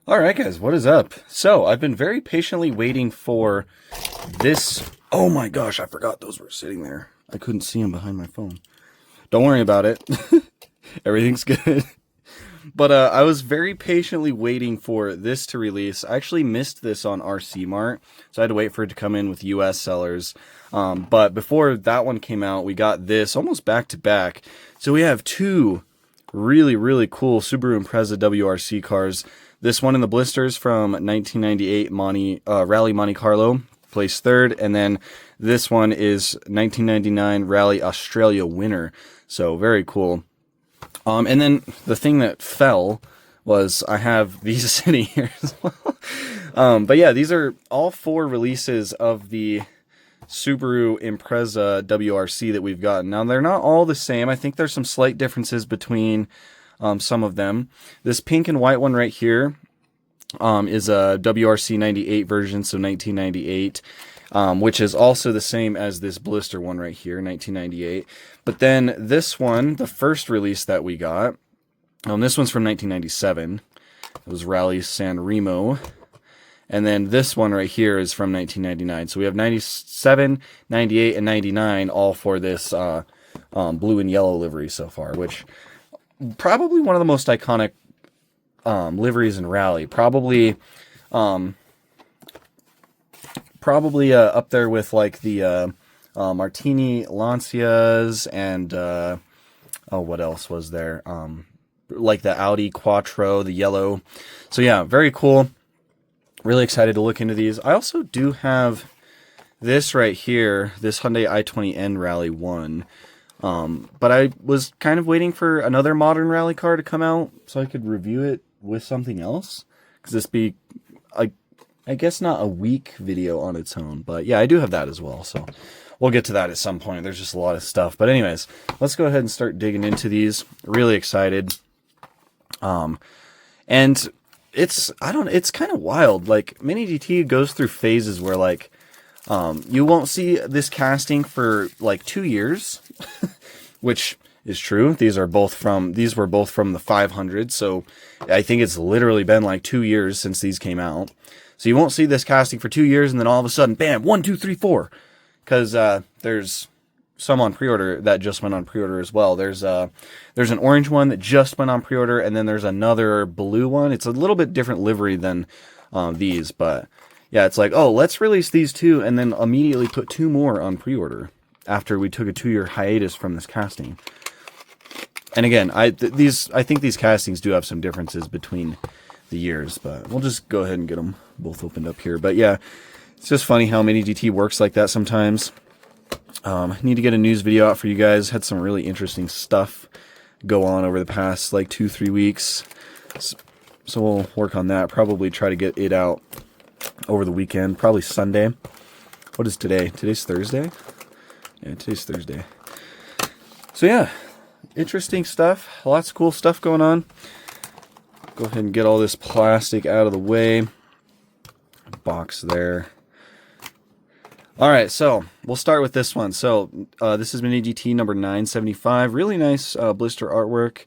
Alright guys, what is up? So, I've been very patiently waiting for this... Oh my gosh, I forgot those were sitting there. I couldn't see them behind my phone. Don't worry about it. Everything's good. But I was very patiently waiting for this to release. I actually missed this on RC Mart, so I had to wait for it to come in with US sellers. But before that one came out, we got this almost back to back. So we have two really cool Subaru Impreza WRC cars. This one in the blisters from 1998 Rally Monte Carlo, placed third, and then this one is 1999 Rally Australia winner. So very cool. And then the thing that fell was I have these sitting here as well. But yeah, these are all four releases of the Subaru Impreza WRC that we've gotten. Now, they're not all the same. I think there's some slight differences between some of them. This pink and white one right here is a WRC 98 version, so 1998, which is also the same as this blister one right here, 1998. But then this one, the first release that we got, this one's from 1997. It was Rally San Remo. And then this one right here is from 1999. So we have 97, 98, and 99 all for this blue and yellow livery so far, which probably one of the most iconic liveries in Rally. Probably up there with like the Martini Lancias and what else was there? Like the Audi Quattro, the yellow. So yeah, very cool. Really excited to look into these. I also do have this right here, this Hyundai i20N Rally 1. But I was kind of waiting for another modern rally car to come out so I could review it with something else. Because this be, I guess not a week video on its own. But yeah, I do have that as well. So we'll get to that at some point. There's just a lot of stuff. But anyways, let's go ahead and start digging into these. Really excited. And it's kind of wild. Like, Mini GT goes through phases where, like, you won't see this casting for, like, 2 years, which is true. These were both from the 500, so I think it's literally been, like, 2 years since these came out. So you won't see this casting for 2 years, and then all of a sudden, bam, 1, 2, 3, 4. Because there's some on pre-order that just went on pre-order as well. There's an orange one that just went on pre-order, and then there's another blue one. It's a little bit different livery than these, but yeah, it's like, oh, let's release these two and then immediately put two more on pre-order after we took a 2-year hiatus from this casting. And again, I think these castings do have some differences between the years, but we'll just go ahead and get them both opened up here. But yeah, it's just funny how Mini GT works like that sometimes. Need to get a news video out for you guys. Had some really interesting stuff go on over the past like 2-3 weeks. So we'll work on that. Probably try to get it out over the weekend. Probably Sunday. What is today? Today's Thursday? Yeah, today's Thursday. So yeah, interesting stuff. Lots of cool stuff going on. Go ahead and get all this plastic out of the way. Box there. Alright, so we'll start with this one. So this is Mini GT number 975. Really nice blister artwork.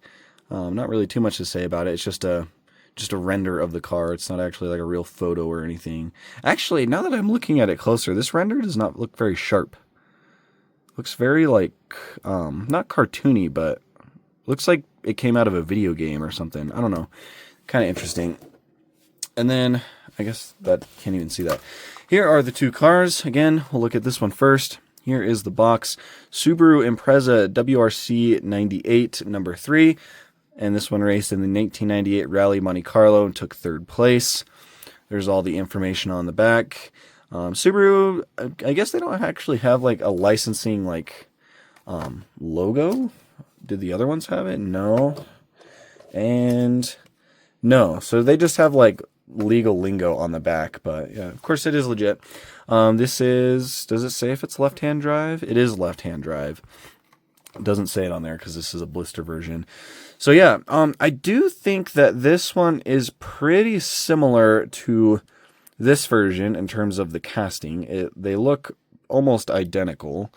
Not really too much to say about it. It's just a render of the car. It's not actually like a real photo or anything. Actually, now that I'm looking at it closer, this render does not look very sharp. Looks very like, not cartoony, but looks like it came out of a video game or something. I don't know. Kind of interesting. And then, I guess that can't even see that. Here are the two cars. Again, we'll look at this one first. Here is the box. Subaru Impreza WRC 98 number 3. And this one raced in the 1998 Rally Monte Carlo and took 3rd place. There's all the information on the back. Subaru, I guess they don't actually have like a licensing like logo. Did the other ones have it? No. And no. So they just have like legal lingo on the back, but yeah, of course it is legit. This is, does it say if it's left-hand drive? It is left-hand drive. It doesn't say it on there because this is a blister version. So yeah, I do think that this one is pretty similar to this version in terms of the casting. They look almost identical,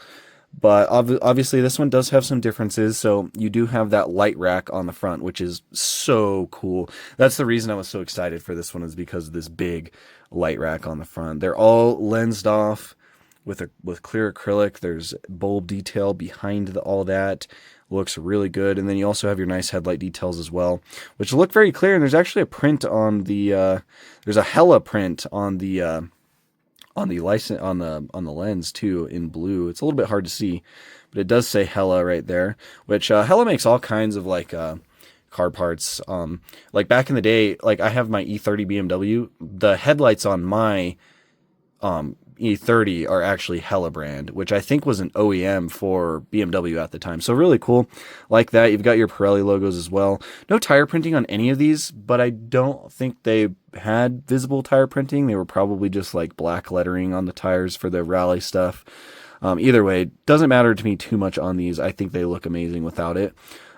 But obviously, this one does have some differences. So you do have that light rack on the front, which is so cool. That's the reason I was so excited for this one, is because of this big light rack on the front. They're all lensed off with clear acrylic. There's bulb detail behind all that. Looks really good. And then you also have your nice headlight details as well, which look very clear. And there's actually a print on the there's a Hella print on the license on the lens too, in blue. It's a little bit hard to see, but it does say Hella right there, which Hella makes all kinds of like car parts. Like back in the day, like I have my E30 BMW. The headlights on my E30 are actually Hella brand, which I think was an OEM for BMW at the time. So really cool. Like that, you've got your Pirelli logos as well. No tire printing on any of these, but I don't think they had visible tire printing. They were probably just like black lettering on the tires for the rally stuff. Either way, doesn't matter to me too much on these. I think they look amazing without it,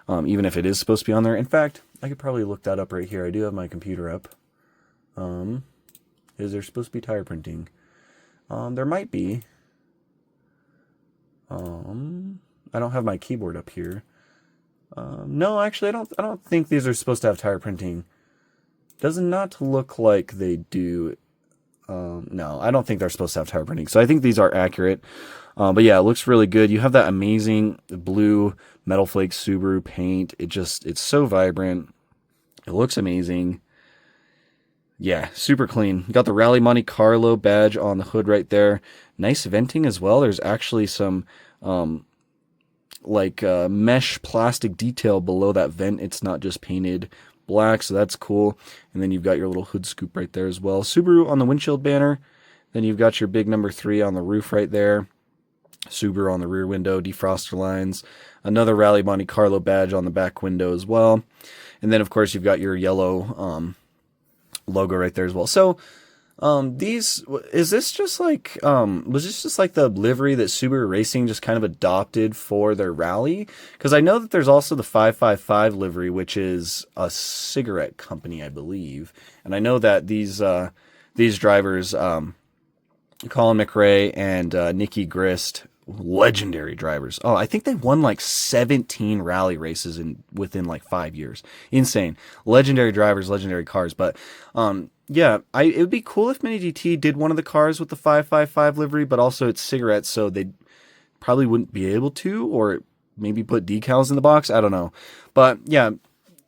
even if it is supposed to be on there. In fact, I could probably look that up right here. I do have my computer up. Is there supposed to be tire printing? There might be. I don't have my keyboard up here. No, actually, I don't think these are supposed to have tire printing. Does not look like they do. No, I don't think they're supposed to have tire printing. So I think these are accurate. But yeah, it looks really good. You have that amazing blue Metal Flake Subaru paint. It's so vibrant. It looks amazing. Yeah, super clean. You got the Rally Monte Carlo badge on the hood right there. Nice venting as well. There's actually some mesh plastic detail below that vent. It's not just painted black, so that's cool. And then you've got your little hood scoop right there as well. Subaru on the windshield banner. Then you've got your big number 3 on the roof right there. Subaru on the rear window, defroster lines. Another Rally Monte Carlo badge on the back window as well. And then, of course, you've got your yellow logo right there as well. So was this just like the livery that Subaru Racing just kind of adopted for their rally? Because I know that there's also the 555 livery, which is a cigarette company, I believe. And I know that these drivers, Colin McRae and Nikki Grist, legendary drivers. Oh, I think they won like 17 rally races within like 5 years. Insane. Legendary drivers, legendary cars. But yeah, it would be cool if Mini GT did one of the cars with the 555 livery, but also it's cigarettes, so they probably wouldn't be able to, or maybe put decals in the box. I don't know. But yeah,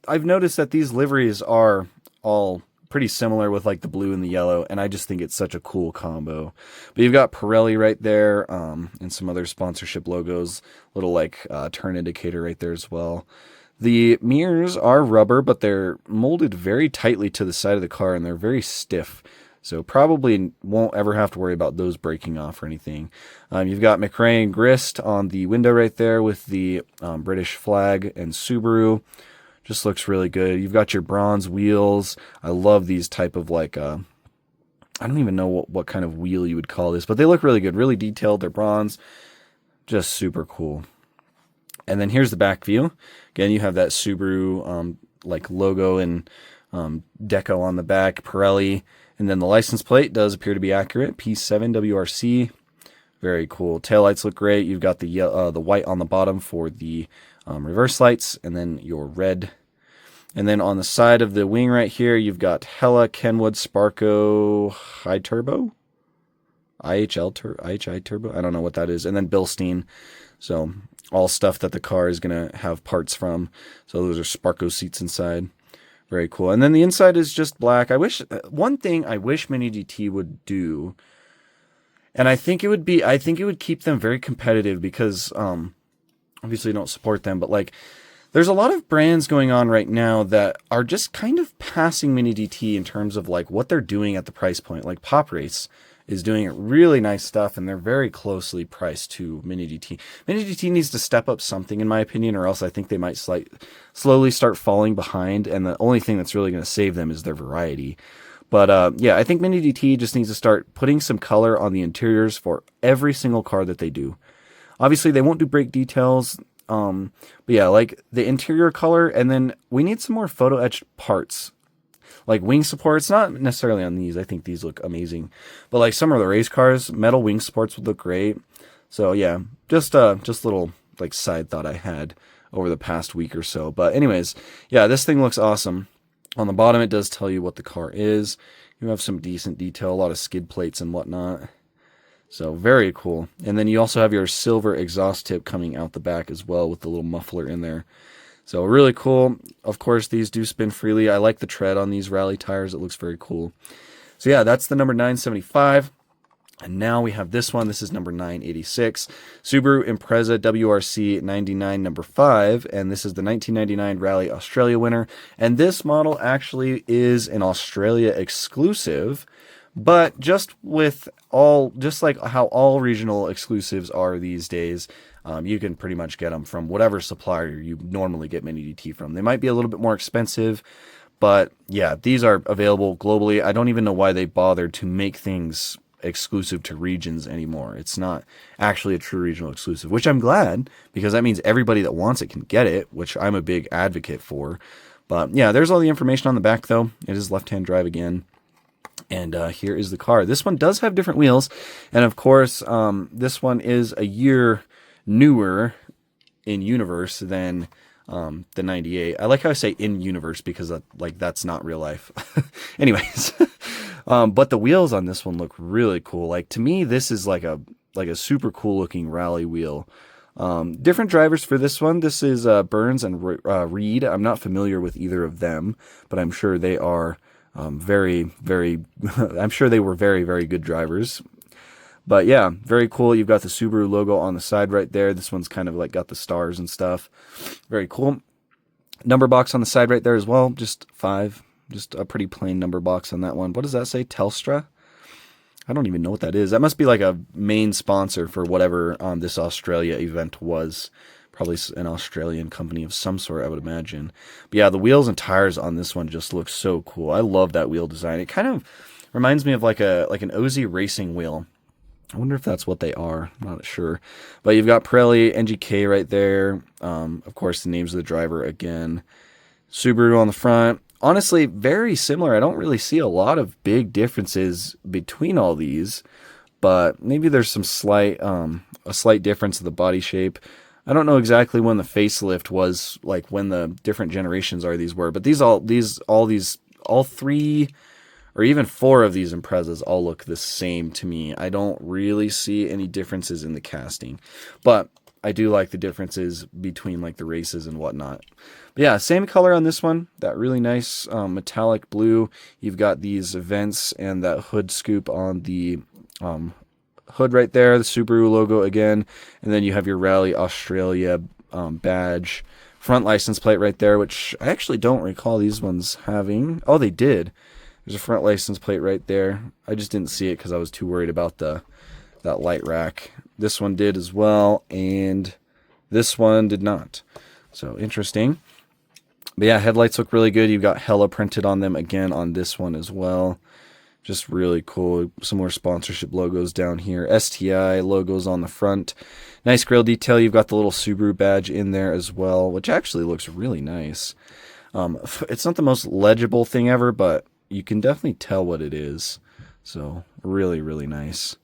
I've noticed that these liveries are all pretty similar with like the blue and the yellow, and I just think it's such a cool combo. But you've got Pirelli right there, and some other sponsorship logos, little like turn indicator right there as well. The mirrors are rubber, but they're molded very tightly to the side of the car, and they're very stiff. So probably won't ever have to worry about those breaking off or anything. You've got McRae and Grist on the window right there with the British flag and Subaru. Just looks really good. You've got your bronze wheels. I love these type of like, I don't even know what kind of wheel you would call this, but they look really good, really detailed. They're bronze. Just super cool. And then here's the back view. Again, you have that Subaru like logo and deco on the back, Pirelli. And then the license plate does appear to be accurate. P7 WRC. Very cool. Taillights look great. You've got the white on the bottom for the reverse lights, and then your red. And then on the side of the wing right here, you've got Hella, Kenwood, Sparco, High Turbo, IHI Turbo. I don't know what that is. And then Bilstein. So all stuff that the car is going to have parts from. So those are Sparco seats inside. Very cool. And then the inside is just black. One thing I wish Mini GT would do, and I think it would keep them very competitive, because obviously don't support them, but like there's a lot of brands going on right now that are just kind of passing Mini GT in terms of like what they're doing at the price point. Like Pop Race is doing really nice stuff, and they're very closely priced to Mini GT. Mini GT needs to step up something, in my opinion, or else I think they might slowly start falling behind, and the only thing that's really going to save them is their variety. But yeah, I think Mini GT just needs to start putting some color on the interiors for every single car that they do. Obviously, they won't do brake details, but yeah, like the interior color, and then we need some more photo etched parts. Like wing supports, not necessarily on these. I think these look amazing. But like some of the race cars, metal wing supports would look great. So yeah, just little like side thought I had over the past week or so. But anyways, yeah, this thing looks awesome. On the bottom, it does tell you what the car is. You have some decent detail, a lot of skid plates and whatnot. So very cool. And then you also have your silver exhaust tip coming out the back as well with the little muffler in there. So really cool. Of course, these do spin freely. I like the tread on these rally tires. It looks very cool. So yeah, that's the number 975. And now we have this one. This is number 986. Subaru Impreza WRC 99 number 5. And this is the 1999 Rally Australia winner. And this model actually is an Australia exclusive. But just like how all regional exclusives are these days, you can pretty much get them from whatever supplier you normally get Mini DT from. They might be a little bit more expensive, but yeah, these are available globally. I don't even know why they bothered to make things exclusive to regions anymore. It's not actually a true regional exclusive, which I'm glad, because that means everybody that wants it can get it, which I'm a big advocate for. But yeah, there's all the information on the back though. It is left-hand drive again. And here is the car. This one does have different wheels. And of course, this one is a year newer in universe than the 98. I like how I say in universe because that's not real life. Anyways, but the wheels on this one look really cool. Like to me, this is like a super cool looking rally wheel. Different drivers for this one. This is Burns and Reed. I'm not familiar with either of them, but I'm sure they are very, very, I'm sure they were very, very good drivers. But yeah, very cool. You've got the Subaru logo on the side right there. This one's kind of like got the stars and stuff. Very cool. Number box on the side right there as well. Just 5. Just a pretty plain number box on that one. What does that say? Telstra? I don't even know what that is. That must be like a main sponsor for whatever this Australia event was. Probably an Australian company of some sort, I would imagine. But yeah, the wheels and tires on this one just look so cool. I love that wheel design. It kind of reminds me of like an OZ racing wheel. I wonder if that's what they are. I'm not sure. But you've got Pirelli, NGK right there. Of course, the names of the driver again. Subaru on the front. Honestly, very similar. I don't really see a lot of big differences between all these. But maybe there's some a slight difference in the body shape. I don't know exactly when the facelift was, like when the different generations were, but all 3 or even 4 of these Imprezas all look the same to me. I don't really see any differences in the casting, but I do like the differences between like the races and whatnot. But yeah, same color on this one, that really nice metallic blue. You've got these vents and that hood scoop on the hood right there, the Subaru logo again, and then you have your Rally Australia badge, front license plate right there, which I actually don't recall these ones having. Oh, they did. There's a front license plate right there. I just didn't see it because I was too worried about that light rack. This one did as well, and this one did not. So interesting. But yeah, headlights look really good. You've got Hella printed on them again on this one as well. Just really cool. Some more sponsorship logos down here. STI logos on the front. Nice grille detail. You've got the little Subaru badge in there as well, which actually looks really nice. It's not the most legible thing ever, but you can definitely tell what it is. So really, really nice.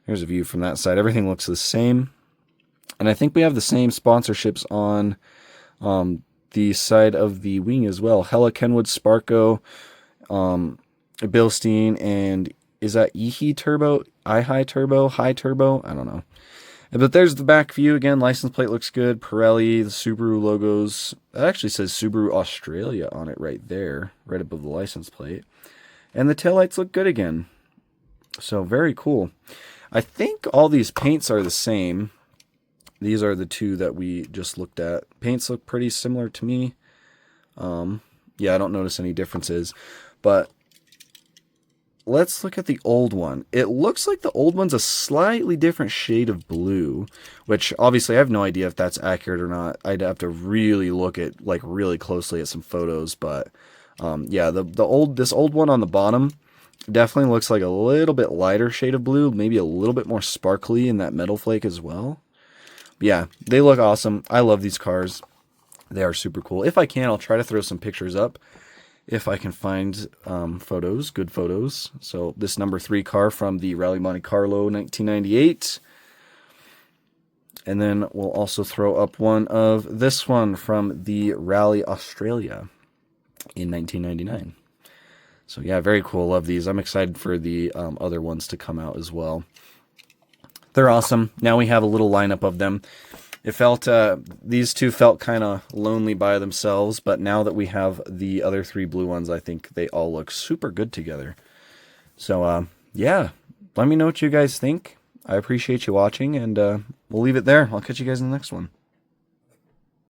Here's a view from that side. Everything looks the same. And I think we have the same sponsorships on the side of the wing as well. Hella, Kenwood, Sparco, Bilstein, and is that Ehe Turbo? iHigh Turbo? High Turbo? I don't know. But there's the back view again. License plate looks good. Pirelli, the Subaru logos. That actually says Subaru Australia on it right there, right above the license plate. And the taillights look good again. So very cool. I think all these paints are the same. These are the 2 that we just looked at. Paints look pretty similar to me. Yeah, I don't notice any differences. But let's look at the old one. It looks like the old one's a slightly different shade of blue, which obviously I have no idea if that's accurate or not. I'd have to really look at really closely at some photos, but yeah, this old one on the bottom definitely looks like a little bit lighter shade of blue, maybe a little bit more sparkly in that metal flake as well. But yeah, they look awesome. I love these cars. They are super cool. If I can, I'll try to throw some pictures up if I can find photos, good photos. So this number 3 car from the Rally Monte Carlo 1998. And then we'll also throw up one of this one from the Rally Australia in 1999. So yeah, very cool. Love these. I'm excited for the other ones to come out as well. They're awesome. Now we have a little lineup of them. It felt, these two felt kind of lonely by themselves, but now that we have the other 3 blue ones, I think they all look super good together. So, yeah, let me know what you guys think. I appreciate you watching, and we'll leave it there. I'll catch you guys in the next one.